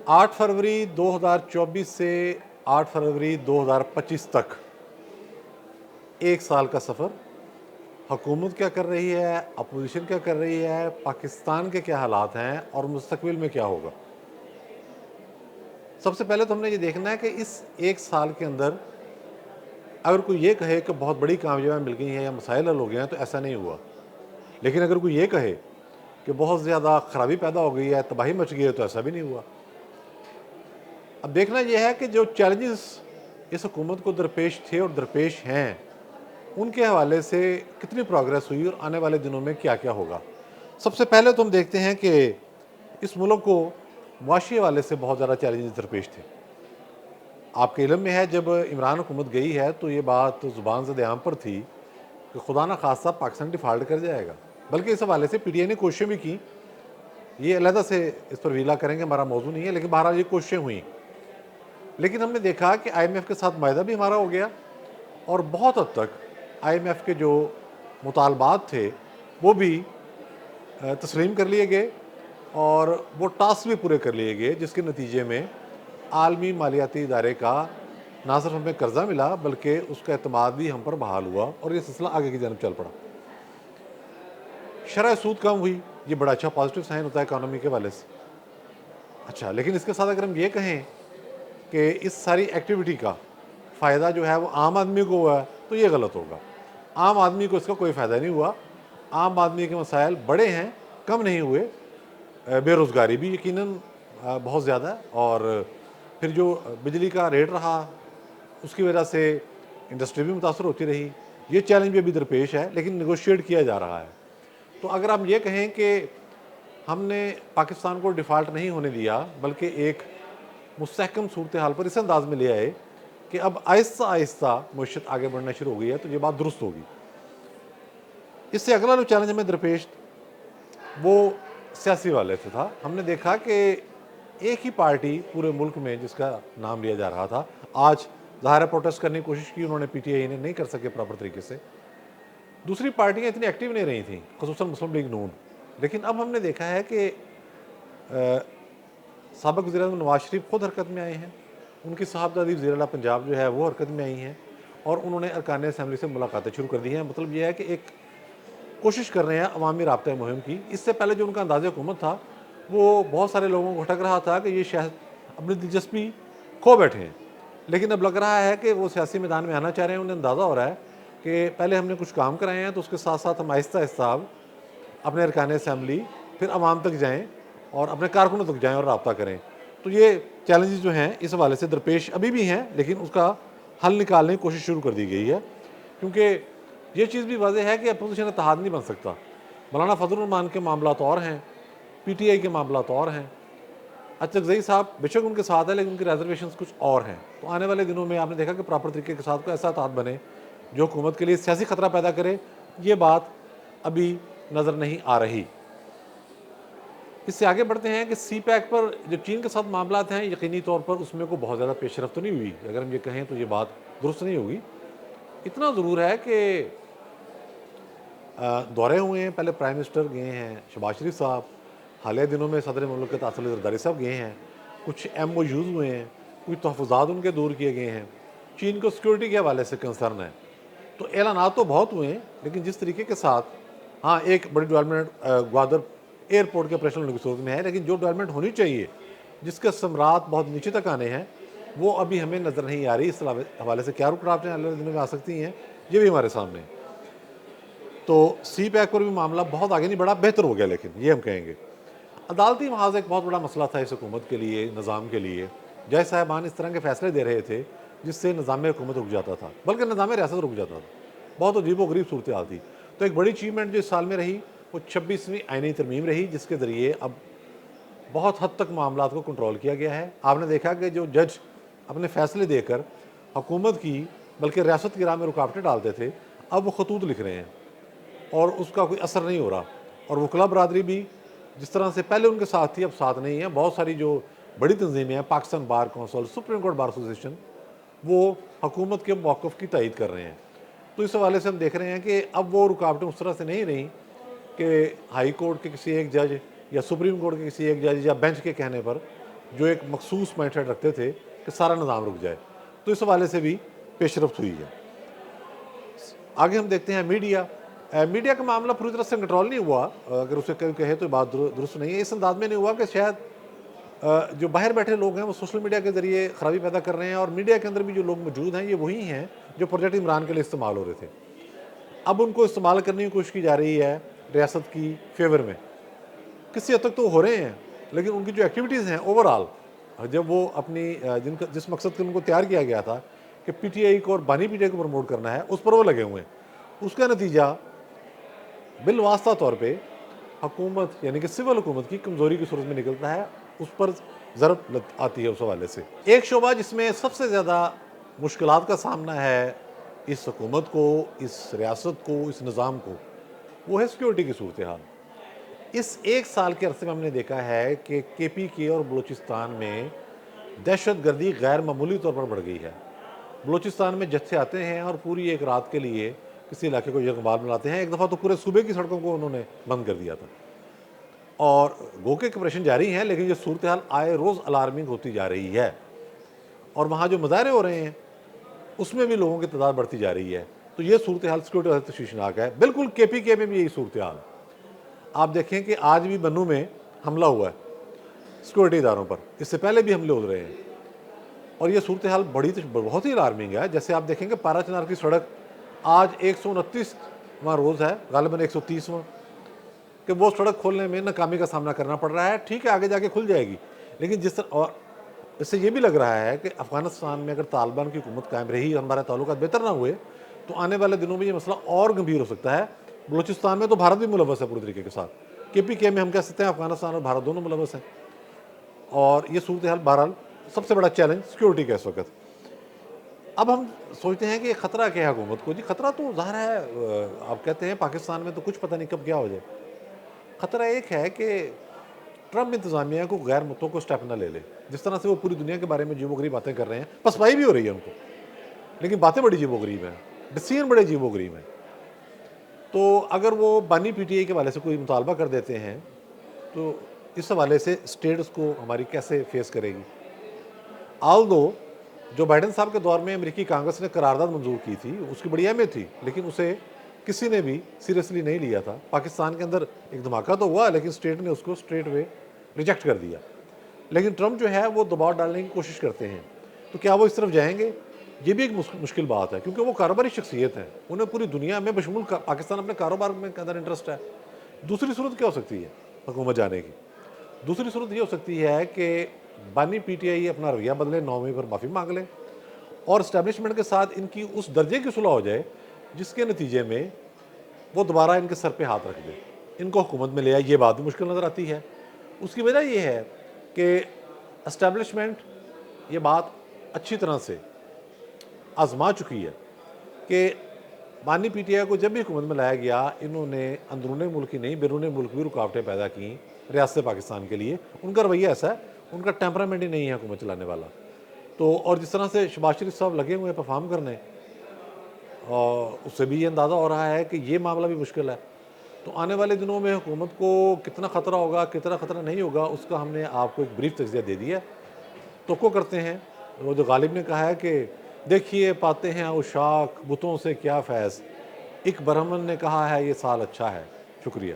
8 फरवरी 2024 से 8 फरवरी 2025 तक एक साल का सफ़र। हुकूमत क्या कर रही है, अपोजिशन क्या कर रही है, पाकिस्तान के क्या हालात हैं और मुस्तकबिल में क्या होगा। सबसे पहले तो हमने ये देखना है कि इस एक साल के अंदर अगर कोई ये कहे कि बहुत बड़ी कामयाबियाँ मिल गई हैं या मसाइल हल हो गए हैं, तो ऐसा नहीं हुआ। लेकिन अगर कोई ये कहे कि बहुत ज़्यादा ख़राबी पैदा हो गई है, तबाही मच गई है, तो ऐसा भी नहीं हुआ। अब देखना यह है कि जो चैलेंजेस इस हुकूमत को दरपेश थे और दरपेश हैं, उनके हवाले से कितनी प्रोग्रेस हुई और आने वाले दिनों में क्या क्या होगा। सबसे पहले तो हम देखते हैं कि इस मुल्क को मुआशी हवाले से बहुत ज़्यादा चैलेंजेस दरपेश थे। आपके इल्म में है, जब इमरान हुकूमत गई है तो ये बात ज़ुबान ज़द आम पर थी कि खुदा न खास्ता पाकिस्तान डिफ़ाल्ट कर जाएगा। बल्कि इस हवाले से PTI ने कोशिशें भी की, ये अलहदा से इस पर वीला करेंगे, हमारा मौजू नहीं है, लेकिन बहरहाल ये कोशिशें हुई। लेकिन हमने देखा कि IMF के साथ मायदा भी हमारा हो गया और बहुत हद तक IMF के जो मुतालबात थे वो भी तस्लीम कर लिए गए और वो टास्क भी पूरे कर लिए गए, जिसके नतीजे में आलमी मालियाती इदारे का ना सिर्फ हमें कर्जा मिला बल्कि उसका एतमाद भी हम पर बहाल हुआ और ये सिलसिला आगे की जानब चल पड़ा। शरह सूद कम हुई, ये बड़ा अच्छा पॉजिटिव साइन होता है इकानमी के हवाले से। अच्छा, लेकिन इसके साथ अगर हम ये कहें कि इस सारी एक्टिविटी का फ़ायदा जो है वो आम आदमी को हुआ है, तो ये गलत होगा। आम आदमी को इसका कोई फ़ायदा नहीं हुआ। आम आदमी के मसाइल बड़े हैं, कम नहीं हुए। बेरोज़गारी भी यकीनन बहुत ज़्यादा है और फिर जो बिजली का रेट रहा उसकी वजह से इंडस्ट्री भी मुतासर होती रही। ये चैलेंज भी अभी दरपेश है, लेकिन नेगोशिएट किया जा रहा है। तो अगर हम ये कहें कि हमने पाकिस्तान को डिफ़ाल्ट नहीं होने दिया बल्कि एक मुस्तहकम सूरत हाल पर इस अंदाज में ले आए कि अब आहिस्ता आहिस्ता मईशत आगे बढ़ना शुरू हो गई है, तो ये बात दुरुस्त होगी। इससे अगला जो चैलेंज हमें दरपेश वो सियासी वाले से था। हमने देखा कि एक ही पार्टी पूरे मुल्क में जिसका नाम लिया जा रहा था, आज ज़ाहिर है प्रोटेस्ट करने की कोशिश की उन्होंने, PTI ने नहीं कर सके प्रॉपर तरीके से। दूसरी पार्टियां इतनी एक्टिव नहीं रही थी, ख़ुसूसन मुस्लिम लीग नून। लेकिन अब हमने देखा है कि साबिक़ वज़ीर-ए-आज़म नवाज शरीफ खुद हरकत में आए हैं, उनकी साहबजादी वज़ीर-ए-आला पंजाब जो है वो हरकत में आई हैं और उन्होंने अरकान असम्बली से मुलाकातें शुरू कर दी हैं। मतलब यह है कि एक कोशिश कर रहे हैं अवामी राब्ता मुहिम की। इससे पहले जो उनका अंदाज़ हुकूमत था वो बहुत सारे लोगों को खटक रहा था कि ये शायद अपनी दिलचस्पी खो बैठे हैं, लेकिन अब लग रहा है कि वो सियासी मैदान में आना चाह रहे हैं। उन्हें अंदाज़ा हो रहा है कि पहले हमने कुछ काम कराए हैं, तो उसके साथ साथ हम आहिस्ता आहिस्ता अपने अरकान असम्बली फिर आवाम तक जाएँ और अपने कारकुनों तक जाएँ और राब्ता करें। तो ये चैलेंजेस जो हैं इस हवाले से दरपेश अभी भी हैं, लेकिन उसका हल निकालने की कोशिश शुरू कर दी गई है, क्योंकि ये चीज़ भी वाज़ेह है कि अपोजिशन इत्तेहाद नहीं बन सकता। मौलाना फजलुर रहमान के मामलात और हैं, PTI के मामलात और हैं। अचकज़ई साहब बेशक उनके साथ है, लेकिन उनकी रिजर्वेशंस कुछ और हैं। तो आने वाले दिनों में आपने देखा कि प्रॉपर तरीके के साथ कोई ऐसा इत्तेहाद बने जो हुकूमत के लिए सियासी ख़तरा पैदा करे, ये बात अभी नज़र नहीं आ रही। इससे आगे बढ़ते हैं कि CPEC पर जो चीन के साथ मामलात हैं, यकीनी तौर पर उसमें को बहुत ज़्यादा पेशरफ्त तो नहीं हुई। अगर हम ये कहें तो ये बात दुरुस्त नहीं होगी। इतना ज़रूर है कि दौरे हुए हैं, पहले प्राइम मिनिस्टर गए हैं, शहबाज शरीफ साहब, हालिया दिनों में सदर मुमलिकत आसिफ अली ज़रदारी साहब गए हैं, कुछ MOUs हुए हैं, कुछ तहफ़्फ़ुज़ात उनके दूर किए गए हैं। चीन को सिक्योरिटी के हवाले से कंसर्न है, तो ऐलानात तो बहुत हुए हैं, लेकिन जिस तरीके के साथ, हाँ, एक बड़ी डेवलपमेंट ग्वादर एयरपोर्ट के ऑपरेशन होने की सूरत में है, लेकिन जो डेवलपमेंट होनी चाहिए जिसके समरात बहुत नीचे तक आने हैं, वो अभी हमें नज़र नहीं आ रही। इस हवाले से क्या रुकावटें अगले दिनों में आ सकती हैं, ये भी हमारे सामने। तो CPEC पर भी मामला बहुत आगे नहीं बढ़ा, बेहतर हो गया, लेकिन ये हम कहेंगे। अदालती महाज एक बहुत बड़ा मसला था इस हुकूमत के लिए, निज़ाम के लिए। जज साहिबान इस तरह के फ़ैसले दे रहे थे जिससे निज़ाम हुकूमत रुक जाता था, बल्कि निज़ाम रियासत रुक जाता था। बहुत अजीब व गरीब सूरत हाल थी। तो एक बड़ी अचीवमेंट जो इस साल में रही वो 26वीं आईनी तरमीम रही, जिसके ज़रिए अब बहुत हद तक मामलात को कंट्रोल किया गया है। आपने देखा कि जो जज अपने फ़ैसले देकर हुकूमत की बल्कि रियासत की राह में रुकावटें डालते थे, अब वो खतूत लिख रहे हैं और उसका कोई असर नहीं हो रहा। और वकला बरादरी भी जिस तरह से पहले उनके साथ थी, अब साथ नहीं है। बहुत सारी जो बड़ी तंजीमें हैं, Pakistan bar council, supreme court bar association, वो हुकूमत के मौक़िफ़ की तायीद कर रहे हैं। तो इस हवाले से हम देख रहे हैं कि अब वो रुकावटें उस तरह से नहीं रहीं कि हाई कोर्ट के किसी एक जज या सुप्रीम कोर्ट के किसी एक जज या बेंच के कहने पर جو ایک مخصوص مائنڈ سیٹ رکھتے تھے کہ سارا نظام رک جائے. تو اس حوالے سے بھی پیش رفت ہوئی ہے. آگے ہم دیکھتے ہیں میڈیا. میڈیا کا معاملہ پوری طرح سے کنٹرول نہیں ہوا, اگر اسے کوئی کہے تو بات درست نہیں ہے. اس انداز میں نہیں ہوا کہ شاید جو باہر بیٹھے لوگ ہیں وہ سوشل میڈیا کے ذریعے خرابی پیدا کر رہے ہیں, اور میڈیا کے اندر بھی جو لوگ موجود ہیں یہ وہی ہیں جو پروجیکٹ عمران کے لیے استعمال ہو رہے تھے. اب ان کو استعمال کرنے کی کوشش کی جا رہی ہے ریاست کی فیور میں. کسی حد تک تو ہو رہے ہیں, لیکن ان کی جو ایکٹیویٹیز ہیں اوور آل, جب وہ اپنی جس مقصد کے ان کو تیار کیا گیا تھا کہ پی ٹی آئی کو اور بانی پی ٹی آئی کو پروموٹ کرنا ہے, اس پر وہ لگے ہوئے ہیں. اس کا نتیجہ بالواسطہ طور پہ حکومت یعنی کہ سول حکومت کی کمزوری کی صورت میں نکلتا ہے, اس پر ضرب آتی ہے اس حوالے سے. ایک شعبہ جس میں سب سے زیادہ مشکلات کا سامنا ہے اس حکومت کو, اس ریاست کو, اس نظام کو, وہ ہے سیکیورٹی کی صورتحال. اس ایک سال کے عرصے میں ہم نے دیکھا ہے کہ کے پی کے اور بلوچستان میں دہشت گردی غیر معمولی طور پر بڑھ گئی ہے. بلوچستان میں جتھے آتے ہیں اور پوری ایک رات کے لیے کسی علاقے کو یرغمال بناتے ہیں. ایک دفعہ تو پورے صوبے کی سڑکوں کو انہوں نے بند کر دیا تھا, اور گو کے آپریشن جاری ہیں, لیکن یہ صورتحال آئے روز الارمنگ ہوتی جا رہی ہے. اور وہاں جو مظاہرے ہو رہے ہیں اس میں بھی لوگوں کی تعداد بڑھتی جا رہی ہے. تو یہ صورتحال سیکورٹی والے تشویشناک ہے. بالکل کے پی کے میں بھی یہی صورتحال. آپ دیکھیں کہ آج بھی بنوں میں حملہ ہوا ہے سیکورٹی اداروں پر, اس سے پہلے بھی حملے ہو رہے ہیں, اور یہ صورتحال بہت ہی الارمنگ ہے. جیسے آپ دیکھیں کہ پارا چنار کی سڑک آج 129واں روز ہے, غالباً 130واں, کہ وہ سڑک کھولنے میں ناکامی کا سامنا کرنا پڑ رہا ہے. ٹھیک ہے آگے جا کے کھل جائے گی, لیکن جس طرح, اور اس سے یہ بھی لگ رہا ہے کہ افغانستان میں اگر طالبان کی حکومت قائم رہی اور ہمارے تعلقات بہتر نہ ہوئے تو آنے والے دنوں میں یہ مسئلہ اور گمبھیر ہو سکتا ہے. بلوچستان میں تو بھارت بھی ملوث ہے پوری طریقے کے ساتھ. کے پی کے میں ہم کہہ سکتے ہیں افغانستان اور بھارت دونوں ملوث ہیں, اور یہ صورتحال بہرحال سب سے بڑا چیلنج سیکیورٹی کا اس وقت. اب ہم سوچتے ہیں کہ یہ خطرہ کیا ہے حکومت کو. جی خطرہ تو ظاہر ہے, آپ کہتے ہیں پاکستان میں تو کچھ پتہ نہیں کب کیا ہو جائے. خطرہ ایک ہے کہ ٹرمپ انتظامیہ کو غیر متوقع سٹیپ نہ لے لے. جس طرح سے وہ پوری دنیا کے بارے میں عجیب و غریب باتیں کر رہے ہیں, پسپائی بھی ہو رہی ہے ان کو, لیکن باتیں بڑی عجیب و غریب ہیں, ڈیسیژن بڑے عجیب و غریب ہیں. تو اگر وہ بانی پی ٹی آئی کے حوالے سے کوئی مطالبہ کر دیتے ہیں تو اس حوالے سے اسٹیٹ اس کو ہماری کیسے فیس کرے گی. آلدو جو بائیڈن صاحب کے دور میں امریکی کانگریس نے قرارداد منظور کی تھی اس کی بڑی اہمیت تھی, لیکن اسے کسی نے بھی سیریسلی نہیں لیا تھا. پاکستان کے اندر ایک دھماکہ تو ہوا, لیکن اسٹیٹ نے اس کو اسٹریٹ وے ریجیکٹ کر دیا. لیکن ٹرمپ جو ہے وہ دباؤ ڈالنے کی کوشش کرتے ہیں. تو کیا وہ اس طرف جائیں گے؟ یہ بھی ایک مشکل بات ہے, کیونکہ وہ کاروباری شخصیت ہیں, انہیں پوری دنیا میں بشمول پاکستان اپنے کاروبار میں کے اندر انٹرسٹ ہے. دوسری صورت کیا ہو سکتی ہے حکومت جانے کی؟ دوسری صورت یہ ہو سکتی ہے کہ بانی پی ٹی آئی اپنا رویہ بدلے, 9 مئی پر معافی مانگ لیں, اور اسٹیبلشمنٹ کے ساتھ ان کی اس درجے کی صلح ہو جائے جس کے نتیجے میں وہ دوبارہ ان کے سر پہ ہاتھ رکھ دے, ان کو حکومت میں لے آئے. یہ بات بھی مشکل نظر آتی ہے. اس کی وجہ یہ ہے کہ اسٹیبلشمنٹ یہ بات اچھی طرح سے آزما چکی ہے کہ بانی پی ٹی آئی کو جب بھی حکومت میں لایا گیا انہوں نے اندرون ملک ہی نہیں بیرون ملک بھی رکاوٹیں پیدا کیں ریاست پاکستان کے لیے. ان کا رویہ ایسا ہے, ان کا ٹیمپرامنٹ ہی نہیں ہے حکومت چلانے والا. تو اور جس طرح سے شہباز شریف صاحب لگے ہوئے ہیں پرفارم کرنے, اور اس سے بھی یہ اندازہ ہو رہا ہے کہ یہ معاملہ بھی مشکل ہے. تو آنے والے دنوں میں حکومت کو کتنا خطرہ ہوگا کتنا خطرہ نہیں ہوگا اس کا ہم نے آپ کو ایک بریف تجزیہ دے دیا ہے. توقع کرتے ہیں, وہ جو غالب نے کہا ہے کہ دیکھیے پاتے ہیں عشاق بتوں سے کیا فیض, ایک برہمن نے کہا ہے یہ سال اچھا ہے. شکریہ.